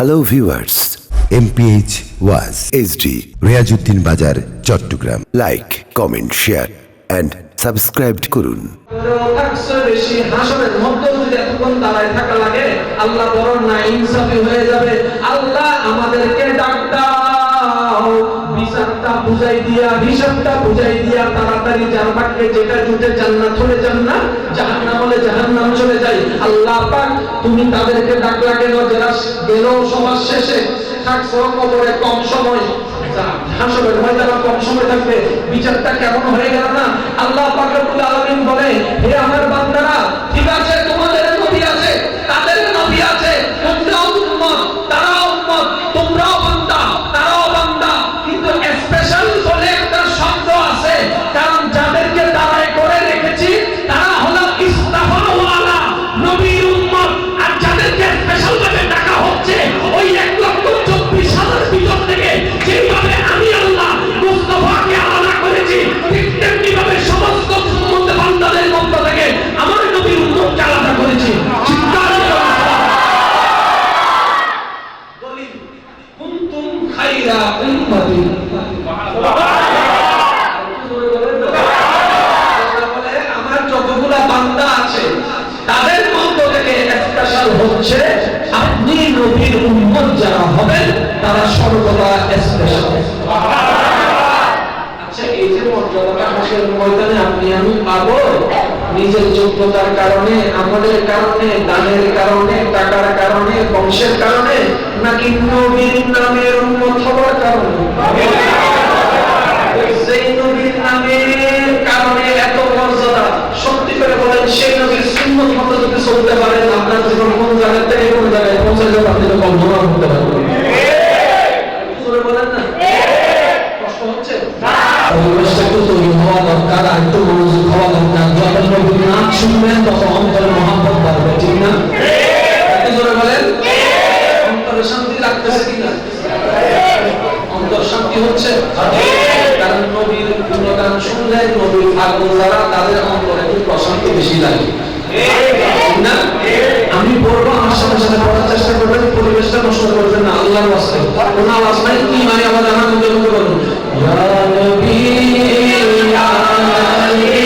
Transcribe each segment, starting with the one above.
Hello viewers, MPH ওয়াজ HD Riazuddin Bazar, Chattogram. Like, comment, share and subscribe করুন। বেশি হাসরের মধ্যে যদি এতক্ষণ দাঁড়ায় থাকা লাগে, আল্লাহ বড় না ইনসাফি হয়ে যাবে। আল্লাহ আমাদেরকে ডাক দাও, বিচারটা বুঝাই দিয়া, হিসাবটা বুঝাই দিয়া তাড়াতাড়ি যার ভাগ্যে যেটা জুটে জান্নাত হলে জান্নাত, জাহান্নাম হলে জাহান্নাম চলে যায়। আল্লাহ পাক তুমি তাদেরকে ডাকলা কেন? যারা গেল সবার শেষে, থাকছো কবরে কম সময়, হাসরের ময়দানে কম সময় থাকবে, বিচারটা কেমন হয়ে গেল না? আল্লাহ পাক রব্বুল আলামিন বলে, হে আমার বান্দারা, ঠিক আছে তোমাদের নবী আছে, তাদের নবী আছে, তোমরাও উম্মত, তারাও উম্মত, তোমরাও বান্দা, তারাও বান্দা, কিন্তু স্পেশাল বলে একটা শব্দ আছে, কারণ যাদেরকে দাঁড়ায় করে রেখেছি তারা হলো ইস্তাফাওয়ালা নবীর উম্মত। আর যাদেরকে স্পেশাল ভাবে ডাকা হচ্ছে ওই 1,24,000 ভিতর থেকে যেভাবে আমি আল্লাহ মুস্তাফাকে আলাদা করেছি, ঠিক তেমনি ভাবে সমস্ত উম্মত বান্দাদের মধ্য থেকে আমার নবীর উম্মতকে আলাদা করেছি। চিৎকার করে বলি, কুনতুম খায়রা উম্মাতিন। আমার যতগুলা বান্দা আছে তাদের মধ্য থেকে স্পেশাল হচ্ছে আপনি নবীর উম্মত যারা হবেন তারা সর্বদা স্পেশাল। আচ্ছা, এই যে মর্যাদাটা হাসরের ময়দানে আপনি আমি পাবো নিজের যোগ্যতার কারণে, আমলের কারণে, দানের কারণে, টাকার কারণে, বংশের কারণে, নাকি নবীর নামের উম্মত হওয়ার কারণে? সেই নবীর নামের কারণে এত মর্যাদা। সত্যি করে বলেন, সেই নবীর সুন্নত মতো যদি চলতে পারেন, আপনার জীবন কোন জায়গা থেকে কোন জায়গায় পৌঁছে যাবে আপনি তো কল্পনা করতে পারবেন। বলেন না, কষ্ট হচ্ছে? পরিবেশটা একটু তৈরি হওয়া দরকার, আর একটু মনোযোগ হওয়া দরকার। যত নবীর নাম শুনবেন তত অন্তরে মহব্বত বাড়বে, ঠিক না? একটু জোরে বলেন, অন্তরে শান্তি লাগতেছে কিনা? অন্তর শান্তি হচ্ছে, কারণ নবীর গুণগান শুনলে, নবীর পাগল যারা, তাদের অন্তরে একটু প্রশান্তি বেশি লাগে, না? আমি বলবো, আমার সাথে সাথে পড়ার চেষ্টা করবেন, পরিবেশটা নষ্ট করবেন না। আল্লাহর ওয়াস্তে কোন আওয়াজ নাই, কি মানে আওয়াজ আমার মধ্যে মধ্যে বলুন, ইয়া নবী ইয়া নবী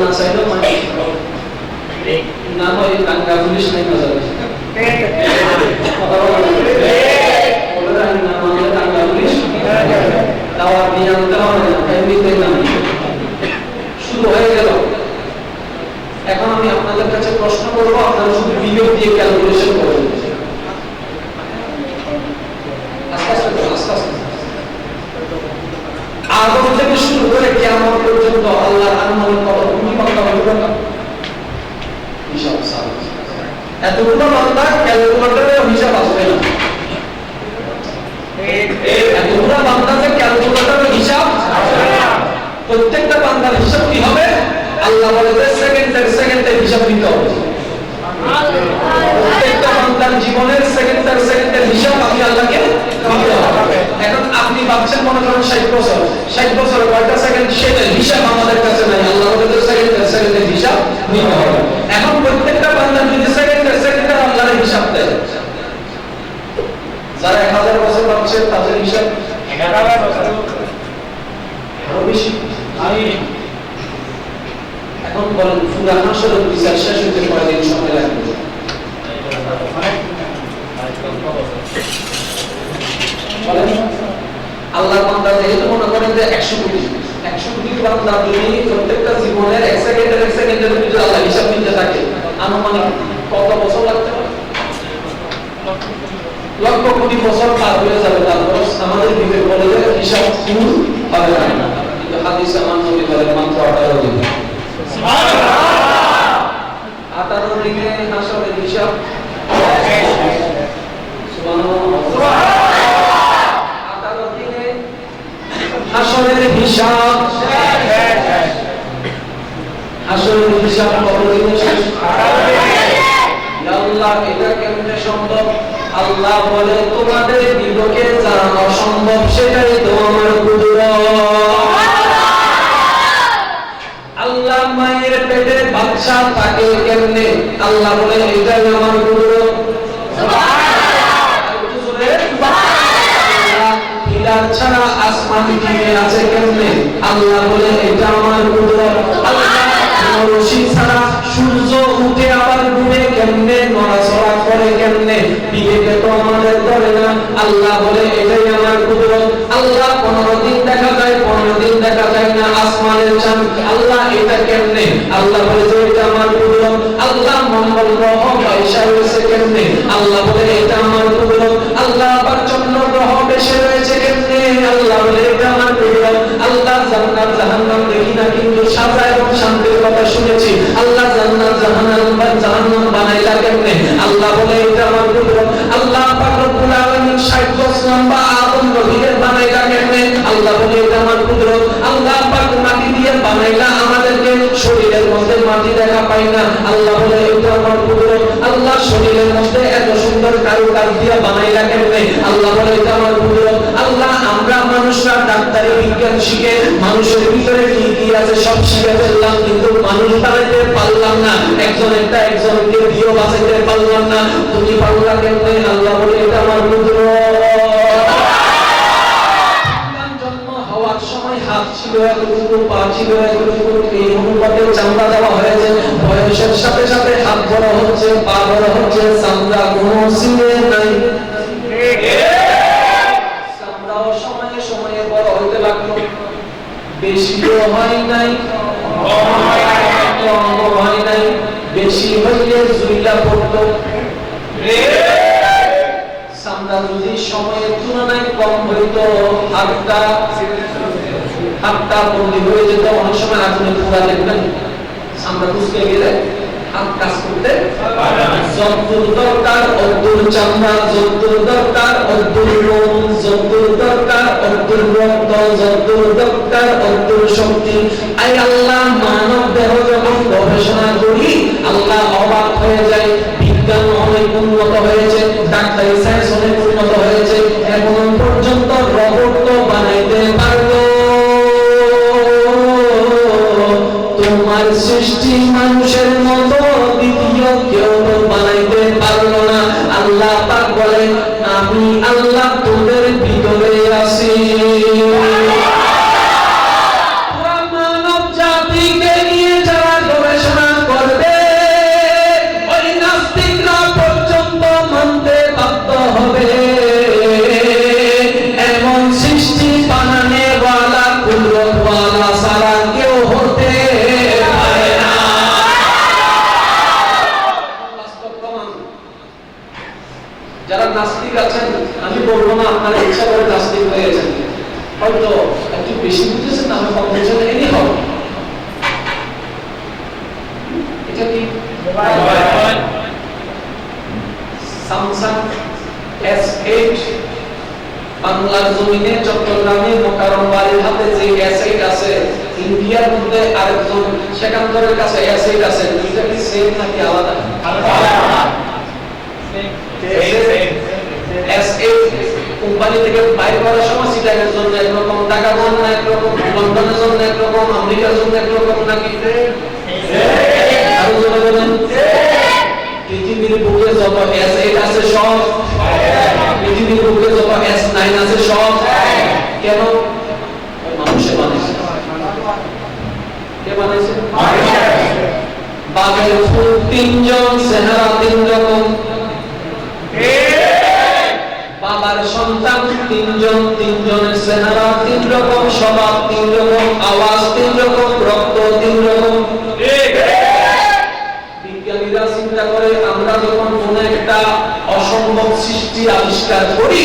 না চাইলেও মানে না হয় টাঙ্গা পুলিশ নাই না যাবে দাওয়াত দিয়ে আনতে হবে না, এমনিতে না শুরু হয়ে গেল। এখন আমি আপনাদের কাছে প্রশ্ন করবো, আপনারা শুধু বিয়োগ দিয়ে ক্যালকুলেশন করবেন। আদম থেকে শুরু করে কিয়ামত পর্যন্ত আল্লাহর আনন্দ কত কোটি বান্দা হইল না হিসাব সাল এতগুলো বান্দা ক্যালকুলেটরে হিসাব আসবে না, এতগুলো বান্দাতে ক্যালকুলেটরে হিসাব আসবে না। প্রত্যেকটা বান্দার হিসাব কি হবে? আল্লাহ বলে সেকেন্ডের হিসাব দিতে হবে। প্রত্যেকটা বান্দার জীবনের সেকেন্ডের হিসাব আমি আল্লাহকে দিতে হবে। এখন আপনি ভাবছেন মনে করেন 60 বছরে কয়টা সেকেন্ড, সেটার হিসাব আমাদের কাছে নাই। আল্লাহ বলে সেকেন্ডের হিসাব নিতে হবে। এখন প্রত্যেকটা বান্দা যদি সেকেন্ডের আল্লাহর হিসাব দেয়, যারা 1000 বছর ভাবছে তাদের হিসাব 11,000 বছর আরো বেশি। এখন বলেন পুরা হাসরের বিচার শেষ হতে কয়দিন সময় লাগবে? আল্লাহ বান্দা যেহেতু মনে করেন যে 100 কোটি বান্দা যদি প্রত্যেকটা জীবনের 1 সেকেন্ডের ভিতরে আল্লাহ হিসাব নিতে থাকে, আনুমানিক কত বছর লাগতে পারে? লক্ষ কোটি বছর পার হয়ে যাবে। তারপর আমাদের বিবেক বলে যে হিসাব পূর্ণ হবে না, কিন্তু হাদিসে আমার নবী বলেন মাত্র 18 দিন। সুবহানাল্লাহ! 18 দিনে হাসরের হিসাব হাসরের হিসাব কতদিনে শেষ? আল্লাহ এটা কেমনে সম্ভব? আল্লাহ বলে তোমাদের বিবেকে যা অসম্ভব সেটাই তো আমার কুদরত। আল্লাহ মায়ের পেটে বাচ্চা থাকে কেমনে? আল্লাহ বলে এটাই আমার কুদরত। ছাড়া আসমান টিকে আছে কেমনে? আল্লাহ বলে এটা আমার কুদরত। আল্লাহ রশি ছাড়া সূর্য উঠে আবার ডুবে কেমনে, নড়াচড়া করে কেমনে? বিবেকে তো আমাদের করে না। আল্লাহ বলে এটাই আমার কুদরত। আল্লাহ 15 দিন দেখা যায়, 15 দিন দেখা যায় না আসমানের চাঁদ। আল্লাহ এটা কেমনে? আল্লাহ বলে যে এটা আমার কুদরত। আল্লাহ মঙ্গল গ্রহ পয়সা রয়েছে কেমনে? আল্লাহ বলে এটা আমার কুদরত। আল্লাহ আবার চন্দ্র গ্রহ বেশি রয়েছে কেমনে? আল্লাহ বলে এটা আমার কুদরত। আল্লাহ জান্নাত জাহান্নাম দেখি না, কিন্তু সাজা এবং শান্তির কথা শুনেছি। আল্লাহ জান্নাত জাহান্নাম বানাইলা কেমনে? আল্লাহ বলে এটা আমার কুদরত। আল্লাহ পাক রব্বুল আলামিন 60 গজ লম্বা আদম নবীকে বানাইলা কেমনে? আল্লাহ বলে এটা আমার কুদরত। আল্লাহ পাক মাটি দিয়ে বানাইলা আমাদেরকে, শরীরের মধ্যে মাটি দেখা পাই না। আল্লাহ বলে এটা আমার কুদরত। আল্লাহ শরীরের মধ্যে এত সুন্দর কারুকাজ দিয়ে বানাইলা কেমনে? আল্লাহ বলে এটা আমার কুদরত। আল্লাহ আমরা মানুষরা ডাক্তারি বিজ্ঞান শিখে মানুষের ভিতরে কি কি আছে সব শিখে ফেললাম, কিন্তু মানুষ বানাইতে পারলাম না। একজনকে দিয়েও বাঁচাইতে পারলাম না। তুমি পারলা কেমনে? আল্লাহ বলে এটা আমার কুদরত। জন্ম হওয়ার সময় হাত ছিল এতটুকু, পা ছিল এতটুকু, এই অনুপাতে চামড়া দেওয়া হয়েছে। বয়সের সাথে সাথে হাত বড় হচ্ছে, পা বড় হচ্ছে, চামড়া কোনো ছিঁড়ে নাই। চামড়াও সময়ে সময়ে বড় হইতে লাগলো, বেশিও হয় নাই, কমও হয় নাই। বেশি হইলে জুইলা পড়তো। চামড়া যদি সময়ের তুলনায় কম হইতো, হাতটা বন্দি হয়ে যেত। অনেক সময় আগুনে পোড়া দেখবেন, চামড়া কুচকে গেলে হাত কাজ করতে যতদূর দরকার অদ্দুর চামড়া, যতদূর দরকার অদ্দুর লোম, যতদূর দরকার অদ্দুর রক্ত, যতদূর দরকার অদ্দুর শক্তি। আই আল্লাহ মানব দেহ যখন গবেষণা করি, আল্লাহ অবাক হয়ে যায়। বিজ্ঞান অনেক উন্নত হয়েছে, ডাক্তারি সায়েন্স অনেক উন্নত হয়েছে, এখন পর্যন্ত রোবট তো বানাইতে পারলো। তোমার সৃষ্টি মানুষের মতো দ্বিতীয় কেউ বানাইতে পারলো না। আল্লাহ পাক বলেন আমি আল্লাহ তোদের ভিতরে আছি। মানব জাতিকে নিয়ে যারা মানে ইচ্ছা করে নাস্তিক হয়ে গেছেন, হয়তো একটু বেশি বুঝেছেন না, হয়তো বুঝেছেন এনি হবে। এটা কি স্যামসাং S8 বাংলার জমিনে চট্টগ্রামে মোকাররম বাড়ির হাতে যে S8 আছে, ইন্ডিয়ার মধ্যে আরেকজন সেকান্তরের কাছে S8 আছে, দুইটা কি সেম নাকি আলাদা? S8 কোম্পানি থেকে বাইর করার সময় সিটাকের জন্য একরকম, টাকার জন্য একরকম, লন্ডনের জন্য একরকম, আমেরিকার জন্য একরকম নাকি? আরো জোরে বলেন। পৃথিবীর বুকে যত S8 আছে সব, পৃথিবীর বুকে যত S9 আছে সব, কেন? মানুষে বানাইছে। কে বানাইছে? বাঘের ফুল তিনজন, চেহারা তিন রকম, বাবার সন্তান তিনজন, তিনজনের চেহারা তিন রকম, স্বভাব তিন রকম, আওয়াজ তিন রকম, রক্ত তিন রকম। বিজ্ঞানীরা চিন্তা করে আমরা যখন কোন একটা অসম্ভব সৃষ্টি আবিষ্কার করি,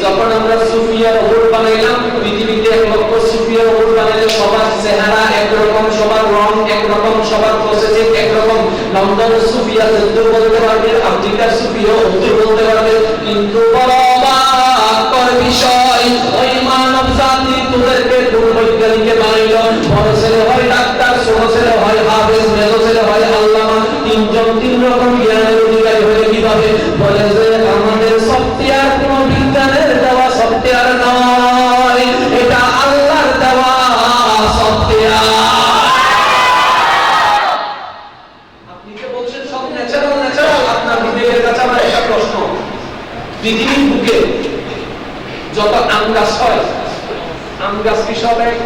যখন আমরা সুফিয়ার ওট বানাইলাম, পৃথিবীতে 1 লক্ষ সুফিয়ার ওট বানাইলে সবার চেহারা একরকম, সবার রং একরকম, সবার প্রসেসিং একরকম। লন্ডনের সুফিয়া যদ্দূর বলতে পারবে, আমেরিকার সুফিয়া অদ্দূর বলতে পারবে, কিন্তু বড় অবাকর বিষয়, ওই মানব জাতি তোদেরকে কোন বৈজ্ঞানিকে বানাইল? বড় ছেলে হয় ডাক্তার, ছোট ছেলে হয় হাফেজ, মেজো ছেলে হয় আল্লামা, তিনজন তিন রকম জ্ঞানের অধিকারী হয়ে কিভাবে? বলে যে আমাদের সফটওয়্যার কোন বিজ্ঞানের দেওয়া সফটওয়্যার নয়, এটা আল্লাহর দেওয়া সফটওয়্যার। আপনি যে বলছেন সব ন্যাচারাল ন্যাচারাল, আপনার বিবেকের কাছে আমার একটা প্রশ্ন, পৃথিবীর বুকে যত আম গাছ হয়, আম গাছ কি সব এক?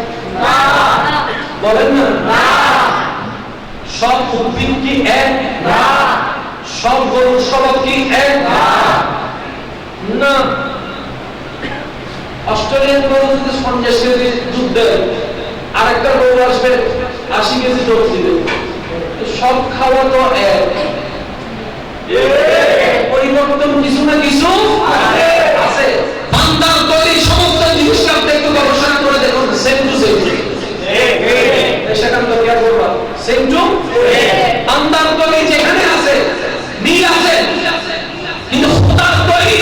না, বলেন না। সব উদ্ভিদ কি এক? না। সব গরুর স্বভাব কি এক? না। অস্ট্রেলিয়ান গরু যদি 50 কেজি দুধ দেয়, আরেকটা গরু আসবে 80 কেজি দুধ দিবে, সব খাওয়া তো এক। পরিবর্তন কিছু না কিছু আছে। বান্দার তৈরি সমস্ত জিনিসকে আপনি একটু গবেষণা করে দেখুন, সেম টু সেম। সেখান তো কি করবা? সেম টু বান্দার তৈরি যেখানে আছে মিল আছে, কিন্তু খোদার তৈরি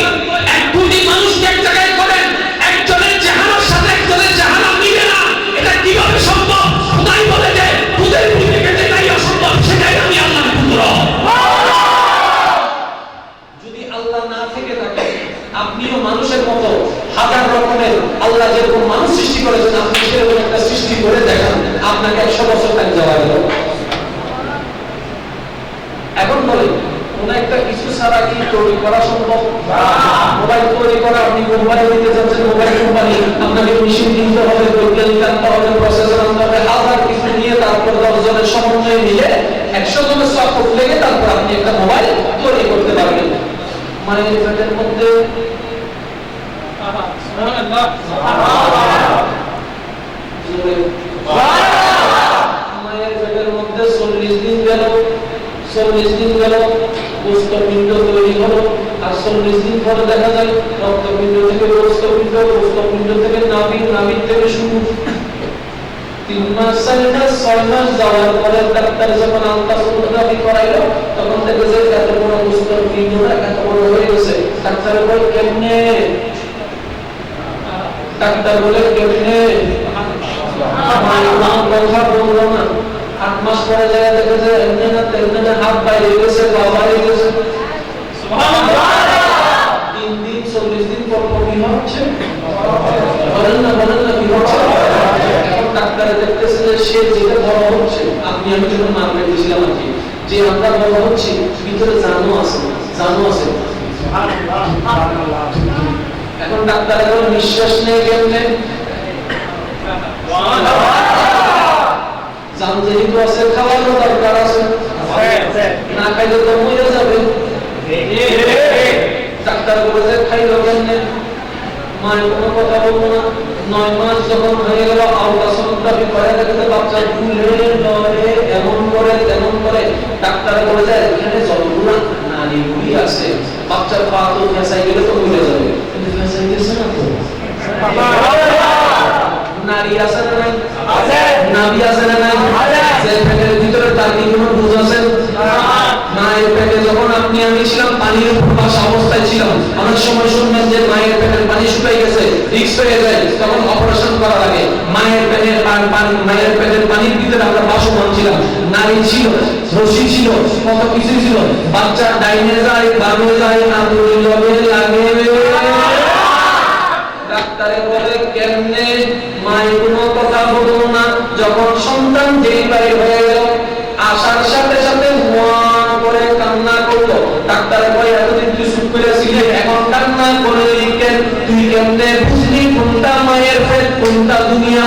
এক কোটি মানুষকে এক জায়গায় করেন, একজনের চেহারার সাথে একজনের চেহারা মিলে না, এটা কিভাবে সম্ভব? খোদাই বলে যে খুদের পৃথিবীতে যেটাই অসম্ভব সেটাই আমি আল্লাহর পুত্র। যদি আল্লাহ না থেকে থাকে, আপনিও মানুষের মতো হাজার রকমের, আল্লাহ যেরকম মানুষ সৃষ্টি করেছেন আপনি সেরকম একটা সৃষ্টি করে দেখান, আপনাকে 100 বছর টাইম দেওয়া গেল। এখন বলেন, কোন একটা কিছু ছাড়া কি তৈরি করা সম্ভব? মোবাইল তৈরি করা, আপনি মোবাইল দিতে যাচ্ছেন, মোবাইল কোম্পানি আপনাকে মেশিন কিনতে হবে, বৈজ্ঞানিক আনতে হবে, প্রসেসর আনতে হবে, হাজার কিছু নিয়ে তারপর 10 জনের সমন্বয়ে মিলে 100 জনের সাপোর্ট লেগে তারপর আপনি একটা মোবাইল তৈরি করতে পারবেন। মানে এটার মধ্যে মায়ের পেটের মধ্যে 40 দিন গেল, 40 দিন গেল, গোস্তপিণ্ড তৈরি হলো, আর 40 দিন পরে দেখা যায় রক্তপিণ্ড থেকে গোস্তপিণ্ড, গোস্তপিণ্ড থেকে নাভি, নাভির থেকে শুরু। 3 মাস 4 মাস 6 মাস যাওয়ার পরে ডাক্তার যখন আলট্রাসোনোগ্রাফি করাইলো, তখন দেখে যে এত বড় গোস্তপিণ্ডটা এত বড় হয়ে গেছে। ডাক্তার বলে কেমনে? ডাক্তার বলে কেমনে? কথা বললো না। 8 মাস পরে যায় দেখে যে এমনি না তেমনি না, হাত বাইরে গেছে, পা বাইরে গেছে। 3 দিন 40 দিন পর কি হচ্ছে? বলেন না কি হচ্ছে? এখন ডাক্তারে দেখতেছে যে সে যেটা বড় হচ্ছে, আমি যখন মার্কেট দিয়েছিলাম আর কি, যে আমরা বড় হচ্ছি ভিতরে জানো আছে, জানো আছে। এখন ডাক্তার এখন নিঃশ্বাস নেই কেমনে? জান যেহেতু আছে, খাওয়ারও দরকার আছে, না খাইলে তো মরে যাবে। ডাক্তার বলে যে খাইলো কেমনে? মায়ের কোনো কথা বলবো না। 9 মাস যখন হয়ে গেল, আলট্রাসোনোগ্রাফি করে দেখতে বাচ্চা ঘুরে ধরে এমন করে তেমন করে। ডাক্তার বলে যায় এখানে যতগুলো নারী বুড়ি আছে, বাচ্চার পা তো ফেঁসাই গেলে তো মরে যাবে, কিন্তু ফেঁসাই গেছে না তো। নারী আছে না নাই? নাভি আছে না নাই? যে পেটের ভিতরে তার কি কোনো বুঝ আছে? মায়ের পেটে যখন আপনি আমি ছিলাম, পানির উপর বাসা অবস্থায় ছিলাম, অনেক সময় শুনবেন যে মায়ের পেটের পানি শুকিয়ে গেছে, রিস্ক হয়ে যায়, তখন অপারেশন করা লাগে। মায়ের পেটের পানির ভিতরে আমরা বাসমান ছিলাম, নারী ছিল, রশি ছিল, কত কিছু ছিল, বাচ্চা ডাইনে যায়, বামে যায়, আদুরি লবে লাগে। ডাক্তারে বলে কেমনে? মায়ের কোনো কথা বলল না। যখন সন্তান যেই বাড়ি হয়ে গেল, আসার সাথে সাথে ওয়ান করে কান্না করলো। ডাক্তারে বলে এতদিন তুই চুপ করে ছিলি, এখন কান্না করে লিখেন, তুই কেমনে বুঝলি কোনটা মায়ের পেট কোনটা দুনিয়া?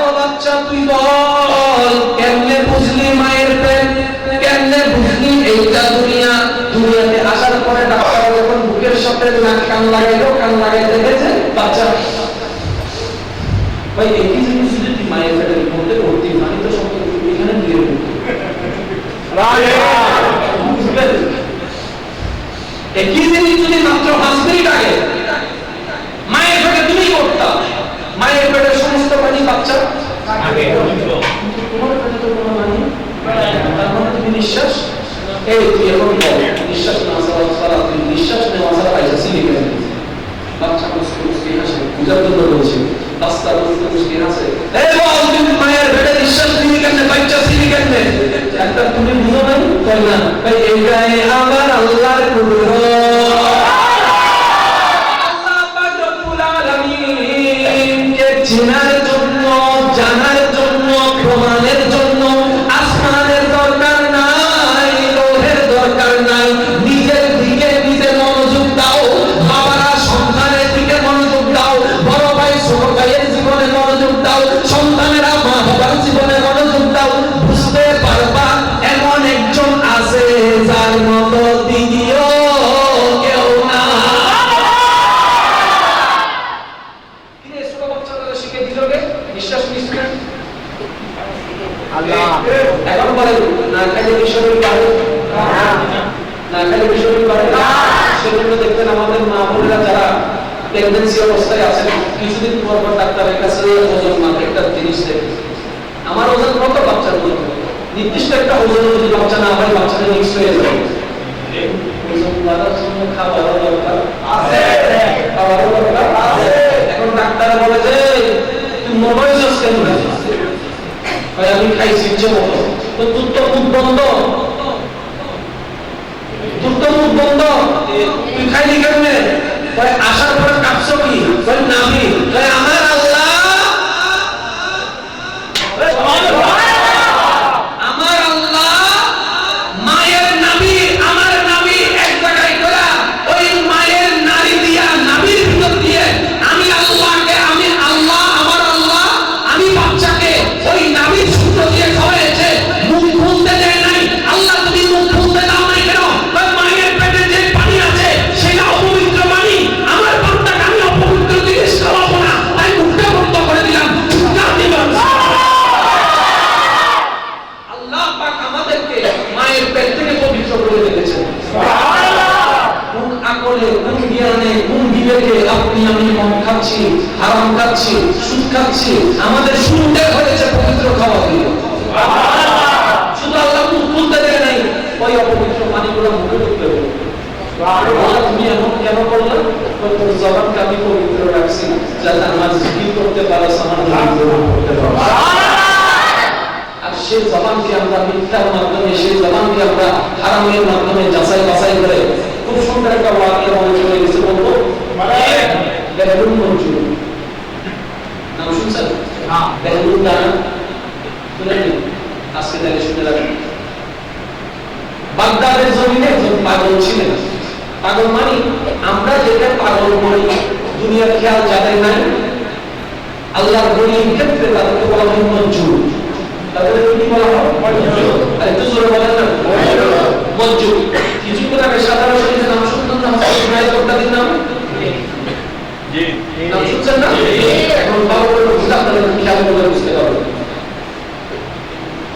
ও বাচ্চা তুই বল, কেমনে বুঝলি মায়ের পেট, কেমনে বুঝলি এইটা দুনিয়া? দুনিয়াতে আসার পরে ডাক্তার যখন বুকের সাথে নাক কান লাগাইলো, কান লাগাই দেখেছে বাচ্চা ভাই একই জিনিস যদি মায়ের পেটের মধ্যে ভর্তি, মানে তো সম্পর্ক এখানে দিয়ে একই জিনিস যদি মাত্র 5 মিনিট আগে মায়ের পেটে তুমি করতা, মায়ের পেটের সমস্ত পানি বাচ্চা আগে, তোমার পেটে তো কোনো পানি, তার মানে তুমি নিঃশ্বাস, এই তুই এখন বল নিঃশ্বাস না ছাড়া, তুই নিঃশ্বাস নেওয়া ছাড়া পাইছা সিলিকে বাচ্চা মুসকে মুসকে হাসে, বুঝার জন্য বলছি, রাস্তা মুসকে মুসকে হাসে, এই বল তুমি মায়ের পেটে নিঃশ্বাস নিবি কেমনে, বাচ্চা সিলি কেমনে? একটা তুমি বুঝো না, তাই না? ভাই এইটাই আমার আল্লাহর কুদরত। আল্লাহ পাক রব্বুল আলামিন কে চেনার জন্য, জানার জন্য, প্রমাণের জন্য আসমানের দরকার নাই, লোহের দরকার নাই। নিজের দিকে নিজে মনোযোগ দাও, বাবারা সন্তানের দিকে মনোযোগ দাও, বড় ভাই ছোট ভাইয়ের জীবনে মনোযোগ দাও, সন্তানেরা মা বাবার জীবনে মনোযোগ দাও। বুঝতে পারবা এমন একজন আছে যার মতো দ্বিতীয় কেউ না। কিরে ছোট বাচ্চাদের শিখে দিলকে নিঃশ্বাস নিচ্ছে আল্লাহ, এখন বলে না খাইলে কি শরীর বাড়ে? না খাইলে কি শরীর বাড়ে? সেগুলো দেখতেন আমাদের মা বোনেরা যারা প্রেগন্যান্সি অবস্থায় আছেন, কিছুদিন পর পর ডাক্তারের কাছে ওজন মাপে একটা জিনিস দেখে, আমার ওজন কত, বাচ্চার ওজন নির্দিষ্ট একটা ওজন যদি বাচ্চা না হয়, বাচ্চাটা মিক্স হয়ে যাবে। ওজন বাড়ার জন্য খাবারও দরকার আছে, খাবারও দরকার আছে। এখন ডাক্তার বলে যে তুই মোবাইল ইউজ কেন করিস? ভাই আমি খাইছি ইচ্ছে মতো, তো তোর তো মুখ বন্ধ, তোর তো মুখ বন্ধ, তুই খাইলি কেমনে? ভাই আসার পরে কাঁপছো কি? ভাই নামি, ভাই আমার আল্লাহ, আমার আল্লাহ মায়ের নাভি, আমার নাভি এক জায়গায় করা, ওই মায়ের নারী দিয়া, নাভির ভিতর দিয়ে আমি আল্লাহকে, আমি আল্লাহ, আমার আল্লাহ, আমি বাচ্চাকে ওই নাভির সূত্র দিয়ে খাওয়াইছে, মুখ খুলতে দেয় নাই। আল্লাহ তুমি মুখ খুলতে দাও নাই কেন? মায়ের পেটে যে পানি আছে সেটা অপবিত্র পানি, আমার বাচ্চাকে আমি অপবিত্র জিনিস খাওয়াবো না, তাই মুখটা বন্ধ করে দিলাম। আল্লাহ পাক আমাদেরকে মায়ের পেট থেকে পবিত্র করে রেখেছেন। কোন আকলে, কোন জ্ঞানে, কোন বিবেকে আপনি আমি মদ খাচ্ছি, হারাম খাচ্ছি, সুদ খাচ্ছি? আমাদের শুনতে হয়েছে পবিত্র খাওয়া দিয়ে। শুধু আল্লাহ মুখ খুলতে দেয় নাই, ওই অপবিত্র পানিগুলো মুখে ঢুকতে হবে। তুমি এমন কেন করলে? তোর জবানকে আমি পবিত্র রাখছি যাতে আমার জিকির করতে পারো, আমার করতে পারো। আর সেই জবানকে আমরা মিথ্যার মাধ্যমে, সেই জবানকে আমরা হারামের মাধ্যমে যাচাই বাছাই করে খুব সুন্দর একটা ওয়াকিয়া মনে চলে গেছে। বলবো বেহলুল মঞ্জুর নাম শুনছেন? বেহলুল দানা শুনেনি? আজকে তাহলে শুনে রাখেন। বাগদাদের জমিনে একজন পাগল ছিলেন। পাগল মানে আমরা যেটা পাগল বলি, দুনিয়ার খেয়াল যাদের নাই, আল্লাহর বলির ক্ষেত্রে তাদেরকে বলা হয় মঞ্জুর। তাদেরকে কি বলা হয়? মঞ্জুর। আর একটু জোরে বলেন না, মঞ্জুর। কিছুক্ষণ আগে সাধারণ শরীরের নাম শুনতেন না? জুনায়েদ বাগদাদির নাম নাম শুনছেন না? এখন বাবা বলে বুঝতে, আপনাদের খেয়াল করে বুঝতে পারবেন।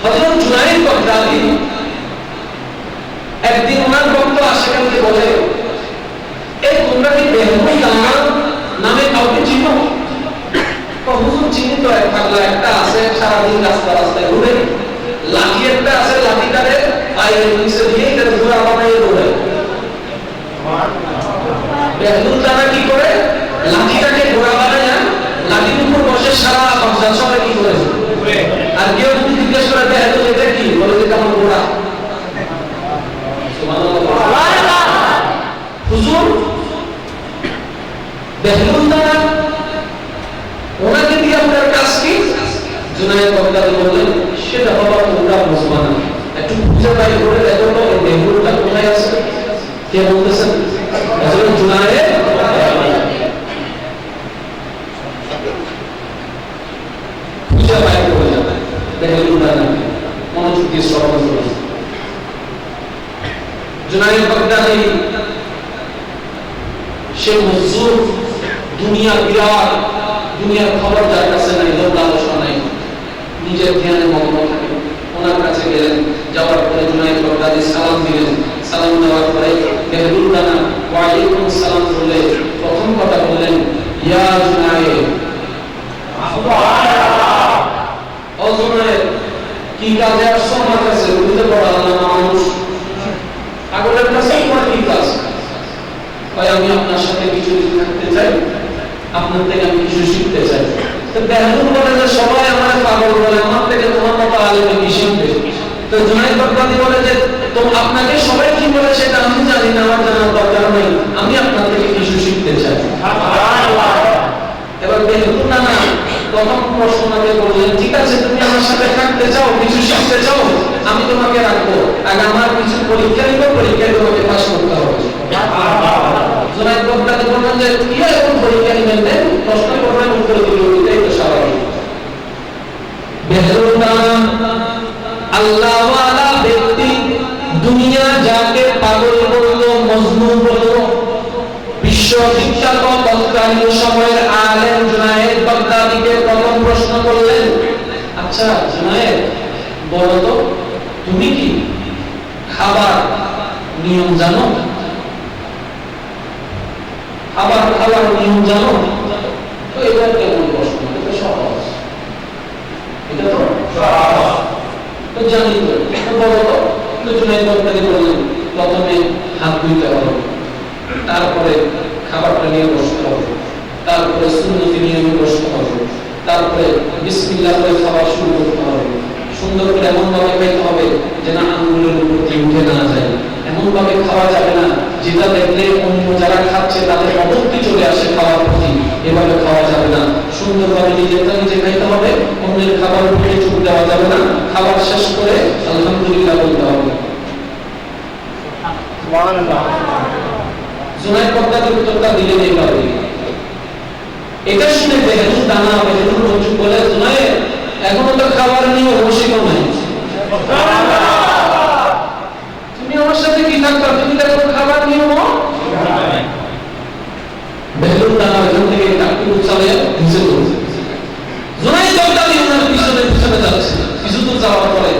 হযরত জুনায়েদ বাগদাদি একদিন ওনার ভক্ত আশিকানকে বলে, এই তোমরা কি বেহলুল দানা নামে কাউকে চিনো? হুজুর চিনি তো, এক পাগলা একটা আছে সারাদিন রাস্তায় ঘুরে, লাঠি একটা আছে, লাঠিটারে পায়ের নিচে দিয়ে এটা ঘোড়া বানাইয়ে দৌড়ে। বেহলুল দানা কি করে? লাঠিটাকে ঘোড়া বানায়, লাঠির উপর বসে সারা সংসার সবাই কি করে। আর কেউ যদি জিজ্ঞেস করে বেহলুল এটা কি, বলে যে কেমন ঘোড়া। হুজুর বেহলুল দানা ওনাকে দিয়ে আপনার কাজ কি? জুনায়েদ বাগদাদি বললেন, সেটা বাবা তোমরা বুঝবা না, একটু খুঁজে বাই করে দেখো তো এই বেহলুলটা কোথায় আছে। কে বলতেছেন? হযরত জুনায়েদ খুঁজে বাই করে যাবে বেহলুলটা নাকি, মনোযোগ দিয়ে শ্রবণ করুন। জুনায়েদ বাগদাদি সে মজদুর, দুনিয়ার বিরাট, দুনিয়ার খবর যার কাছে নাই, লোক আলোচনা নাই, নিজের ধ্যানে মগ্ন থাকে। ওনার কাছে গেলেন, যাওয়ার পরে জুনায়েদ বাগদাদি সালাম দিলেন। সালাম দেওয়ার পরে বেহলুল দানা ওয়া আলাইকুম সালাম বলে প্রথম কথা বললেন, ইয়া জুনায়েদ। সুবহানাল্লাহ। ও জুনায়েদ, কি কাজে আসছো আমার কাছে? বুঝতে পারলাম না মানুষ, পাগলের কাছে তোমার কি কাজ? ভাই আমি আপনার সাথে কিছু থাকতে চাই, আপনার থেকে আমি কিছু শিখতে চাই। তো বেহলুল বলে যে সবাই আমার পাগল বলে, আমার থেকে তোমার মতো আলেমে কি শিখবে? তো জুনায়েদ বাগদাদি বলে যে তো আপনাকে সবাই কি বলে সেটা আমি জানি না, আমার জানার দরকার নেই, আমি আপনার থেকে কিছু শিখতে চাই। এবার বেহলুল নানা প্রথম প্রশ্নকে বললেন, ঠিক আছে তুমি আমার সাথে থাকতে চাও, কিছু শিখতে চাও, আমি তোমাকে রাখবো, আগে আমার কিছু পরীক্ষা নিব, পরীক্ষায় তোমাকে পাস করতে হবে। জুনায়েদ বাগদাদি বললেন যে কি এরকম পরীক্ষা নিবেন, প্রশ্ন করবেন, উত্তর দিবেন, এটাই তো স্বাভাবিক। বেহলুল নানা আল্লাহ ওয়ালা ব্যক্তি, দুনিয়া যাকে পাগল বলল, মজনু বলল, বিশ্ববিখ্যাত তৎকালীন সময়ের আলেম জুনায়েদ বাগদাদিকে প্রথম প্রশ্ন করলেন, আচ্ছা জুনায়েদ বলো তো তুমি কি খাবার নিয়ম জানো? খাবার খাওয়ার নিয়ম জানো? তো এটা কেমন প্রশ্ন? এটা সহজ, এটা তো সহজ, তো জানি তো, বলো তো। তো জুনায়েদ বাগদাদি বললেন, প্রথমে হাত ধুইতে হবে, তারপরে খাবারটা নিয়ে বসতে হবে, তারপরে সুন্নতি নিয়মে বসতে হবে, তারপরে বিসমিল্লাহ বলে খাবার শুরু করতে হবে, সুন্দর করে এমন ভাবে খাইতে হবে যেন আঙ্গুলের উপর দিয়ে উঠে না যায়, এমন ভাবে খাওয়া যাবে না যেটা দেখলে অন্য যারা খাচ্ছে তাদের অবস্থি চলে আসে খাওয়ার প্রতি, এভাবে খাওয়া যাবে না। সুন্দরভাবে নিজেরটা নিজে খাইতে হবে, অন্যের খাবার উপরে চোখ দেওয়া যাবে না, খাবার শেষ করে আলহামদুলিল্লাহ বলতে হবে। সুবহানাল্লাহ। জুনায়েদ বাগদাদি উত্তরটা দিলেন এইভাবে। এটা শুনে বেহলুল দানা বেহলুল মঞ্জুর বলে, জুনায়েদ এখনো তো খাবার নিয়ে বসিও নাই, তুমি আমার সাথে কি থাকবা, তুমি তো এখন খাবার নিয়ম। বেহলুল দানা এখান থেকে টাকি উচ্চালে নিচে পড়ছে। জুনায়েদ বাগদাদি ওনার পিছনে পিছনে যাচ্ছে, কিছু দূর যাওয়ার পরে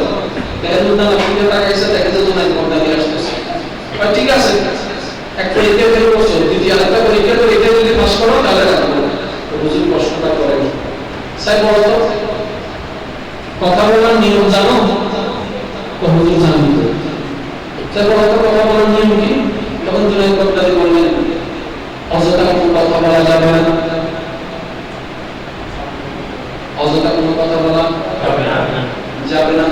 বেহলুল দানা ফিরে তাকাইছে, দেখে যে জুনায়েদ বাগদাদি আসতেছে। ঠিক আছে, একটা পরীক্ষা ফেল করছো, দ্বিতীয় একটা পরীক্ষা করে এটা যদি পাস করো তাহলে রাখবো। হুজুর প্রশ্নটা করেন, স্যার বলো তো কথা বলার নিয়ম জানো? হুজুর জানি তো। স্যার বলো তো কথা বলার নিয়ম কি? তখন জুনায়েদ বাগদাদি বললেন, অযথা কোনো কথা বলা যাবে না, অযথা কোনো কথা বলা যাবে না,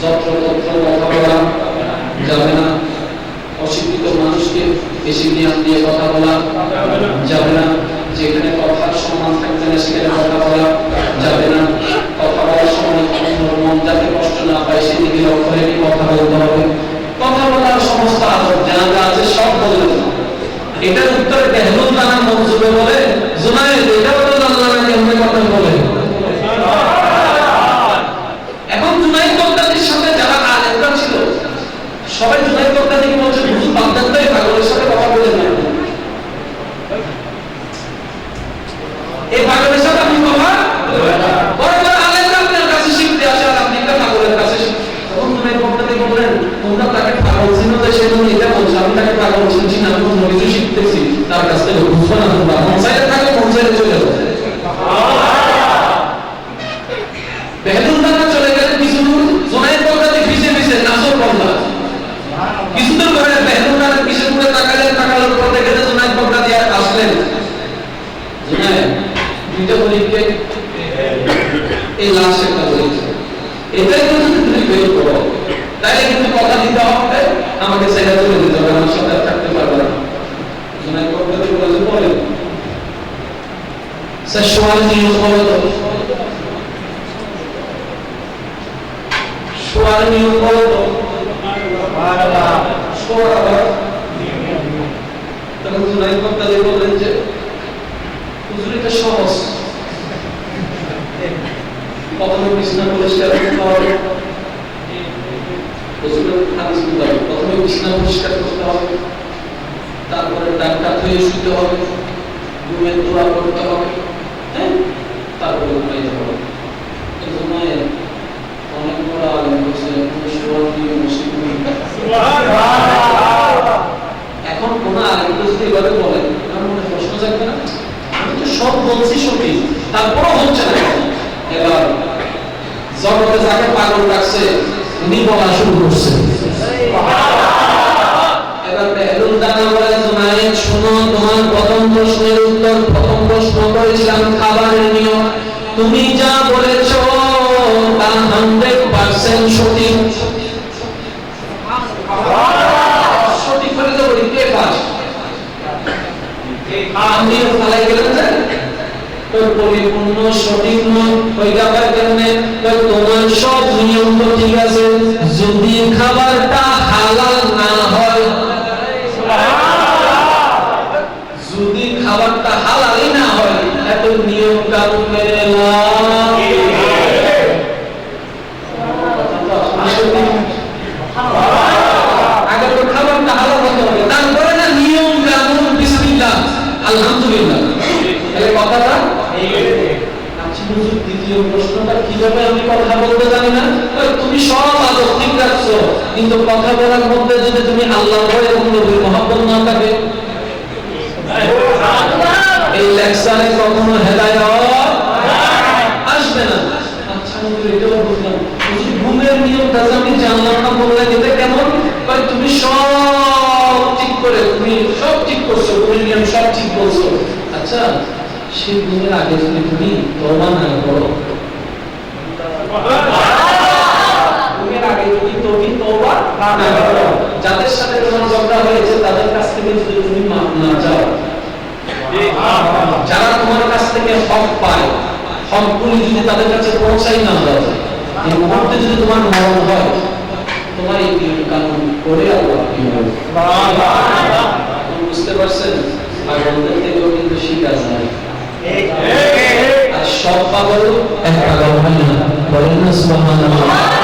যত্রতত্র কথা বলা যাবে না, অশিক্ষিত মানুষকে বেশি জ্ঞান দিয়ে কথা বলা যাবে না, যেখানে কথার সম্মান থাকবে না সেখানে কথা বলা যাবে না, কথা বলার সময় মন যাতে কষ্ট না পায় সেদিকে লক্ষ্য রেখে কথা বলতে হবে, কথা বলার সমস্ত আদব যা যা আছে সব বলতে হবে। এটার উত্তরে বেহলুল দানা মনজুবে বলে, জুনায়েদ এটাও তো জানলা না কেমনে কথা বলে। এখন জুনায়েদ বাগদাদির সাথে যারা আলেমরা ছিল সবাই জুনায়েদ বাগদাদিকে বলছে, হুজুর বাগদাদ ভাই পাগলের সাথে কথা বলেন না, এই পাগলের সাথে আপনি কথা বড় বড় আলেমরা আপনার কাছে শিখতে আসে আর আপনি একটা পাগলের কাছে বলতে সে তুমি এটা বলছো, আমি তাকে পাগল বলছি না, আমি অন্য কিছু শিখতেছি, তার কাছ থেকে বুঝবো না তোমরা, মন চাইলে থাকো, মন চাইলে চলে যাও। বেহুদানা চলে গেলে কিছু দূর জোনায়েদ বগদাদি পিছে পিছে নাসর বললা, কিছু দূর পরে বেহুদানা পিছে ঘুরে তাকালের পর দেখে যে জোনায়েদ বগদাদি আসলেন। জোনায়েদ দুইটা বলিকে এই লাশ একটা বলেছে, এটাই কিন্তু তুমি বের করো, তাইলে কিন্তু কথা দিতে হবে, আমাকে সেটা চলে দিতে হবে, আমার সাথে থাকতে পারবে না। জোনায়েদ বগদাদি বলেছে বলে স্যার সোয়াল নিয়ে বলো তো, সোয়াল নিয়ে বলো তো, তখন জোনায়েদ বগদাদি বললেন যে হুজুর এটা সহজ, প্রথমে বিছানা পরিষ্কার করতে হবে, প্রথমে বিছানা পরিষ্কার করতে হবে, তারপরে ডাক্তার ধুয়ে শুতে হবে, ঘুমের দোয়া করতে হবে, হ্যাঁ, তারপরে ঘুমাইতে হবে। অনেক বড় আলেম বলছে এখন কোন আলেম যদি এভাবে বলেন আমার মনে প্রশ্ন জাগবে না, আমি তো সব বলছি সঠিক, তারপরও হচ্ছে না। এবার জগতে যাকে পাগল রাখছে উনি বলা শুরু করছে। এবার বেহুদানা বলে জোনায়েদ শোনো, তোমার প্রথম প্রশ্নের উত্তর, প্রথম প্রশ্ন করেছিলাম খাবারের নিয়ম, তুমি যা বলেছো তা 100% সঠিক। সঠিক করে তো বলি কে পাস আমি ফালাই গেলাম যে তোর পরিপূর্ণ সঠিক নয়, ওই ব্যাপার কেমনে, তোমার সব নিয়ম তো ঠিক আছে, যদি খাবারটা হালাল না হয়, যদি খাবারটা হালালই না হয়, এত নিয়ম কানুন মেনে লাভ আগে তো খাবারটা হালাল হতে হবে, তারপরে না নিয়ম কানুন বিসমিল্লাহ আলহামদুলিল্লাহ, এই কথাটা। আচ্ছা হুজুর দ্বিতীয় প্রশ্নটা কিভাবে আমি কথা বলতে জানি না, তুমি সব আদব ঠিক রাখছো, কিন্তু কথা বলার মধ্যে যদি তুমি আল্লাহর ভয় এবং নবীর মহব্বত না থাকে, এই লেকচারে কখনো হেদায়েত আসবে না। আচ্ছা হুজুর এটাও বুঝলাম, হুজুর ঘুমের নিয়মটা আমি জানলাম না, বললেন এটা কেমন, তুমি সব ঠিক করে, তুমি সব ঠিক করছো, ঘুমের নিয়ম সব ঠিক বলছো, আচ্ছা সেই ঘুমের আগে যদি তুমি তওবা না করো, ঘুমের আগে যদি তুমি তওবা না করো, যাদের সাথে তোমার ঝগড়া হয়েছে তাদের কাছ থেকে যদি তুমি মাফ না চাও, যারা তোমার কাছ থেকে হক পায়, হকগুলি যদি তাদের কাছে পৌঁছাই না দাও, এই মুহূর্তে যদি তোমার মরণ হয়, তোমার এই নিয়ম কানুন করে আল্লাহ কি হবে, বুঝতে পারছেন? পাগলদের থেকেও কিন্তু শিখা যায়, আর সব পাগল এক পাগল হয় না, বলেন না সুবহানাল্লাহ।